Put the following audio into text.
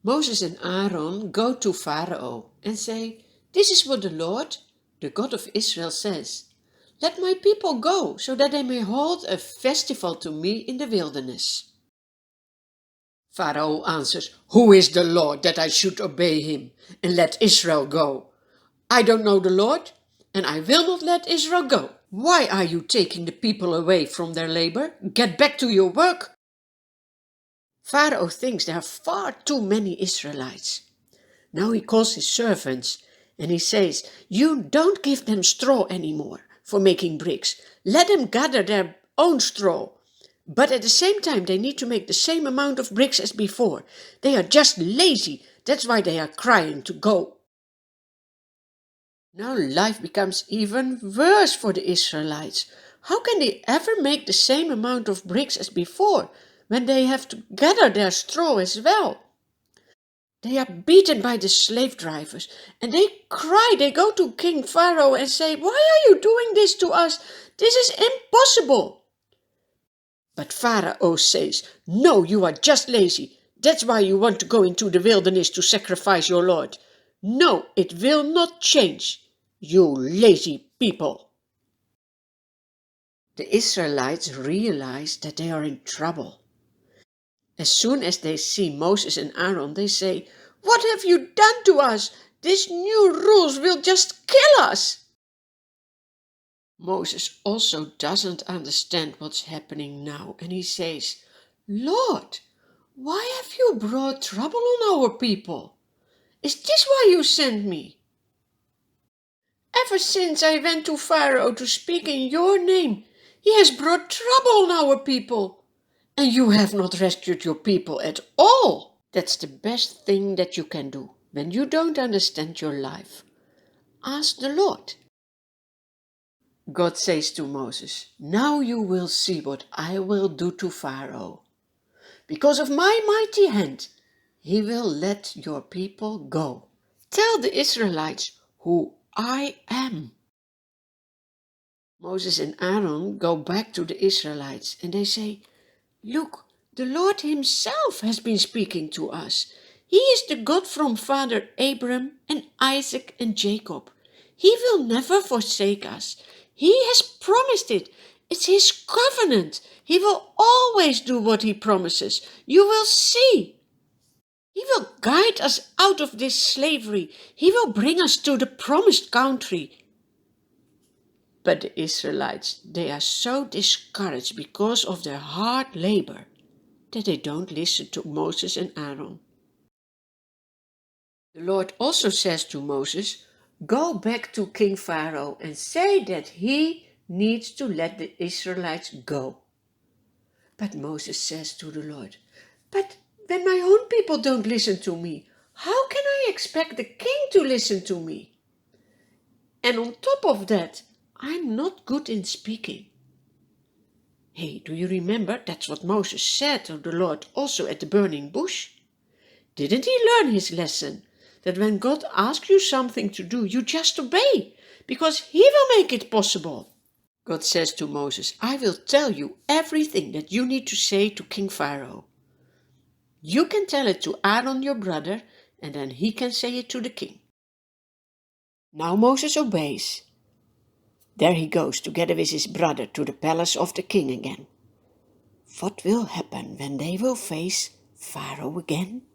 Moses and Aaron go to Pharaoh and say, "This is what the Lord, the God of Israel, says. Let my people go, so that they may hold a festival to me in the wilderness." Pharaoh answers, "Who is the Lord that I should obey him and let Israel go? I don't know the Lord, and I will not let Israel go. Why are you taking the people away from their labor? Get back to your work." Pharaoh thinks there are far too many Israelites. Now he calls his servants and he says, "You don't give them straw anymore for making bricks. Let them gather their own straw. But at the same time, they need to make the same amount of bricks as before. They are just lazy. That's why they are crying to go." Now life becomes even worse for the Israelites. How can they ever make the same amount of bricks as before when they have to gather their straw as well? They are beaten by the slave drivers, and they cry. They go to King Pharaoh and say, "Why are you doing this to us? This is impossible." But Pharaoh says, "No, you are just lazy. That's why you want to go into the wilderness to sacrifice your Lord. No, it will not change, you lazy people." The Israelites realize that they are in trouble. As soon as they see Moses and Aaron, they say, "What have you done to us? These new rules will just kill us." Moses also doesn't understand what's happening now, and he says, "Lord, why have you brought trouble on our people? Is this why you sent me? Ever since I went to Pharaoh to speak in your name, he has brought trouble on our people, and you have not rescued your people at all." That's the best thing that you can do when you don't understand your life. Ask the Lord. God says to Moses, "Now you will see what I will do to Pharaoh. Because of my mighty hand, he will let your people go. Tell the Israelites who I am." Moses and Aaron go back to the Israelites and they say, "Look, the Lord himself has been speaking to us. He is the God from Father Abraham and Isaac and Jacob. He will never forsake us. He has promised it. It's his covenant. He will always do what he promises. You will see. He will guide us out of this slavery. He will bring us to the promised country." But the Israelites, they are so discouraged because of their hard labor that they don't listen to Moses and Aaron. The Lord also says to Moses, "Go back to King Pharaoh and say that he needs to let the Israelites go." But Moses says to the Lord, "But when my own people don't listen to me, how can I expect the king to listen to me? And on top of that, I'm not good in speaking." Hey, do you remember that's what Moses said to the Lord also at the burning bush? Didn't he learn his lesson? That when God asks you something to do, you just obey, because he will make it possible. God says to Moses, "I will tell you everything that you need to say to King Pharaoh. You can tell it to Aron your brother, and then he can say it to the king." Now Moses obeys. There he goes together with his brother to the palace of the king again. What will happen when they will face Pharaoh again?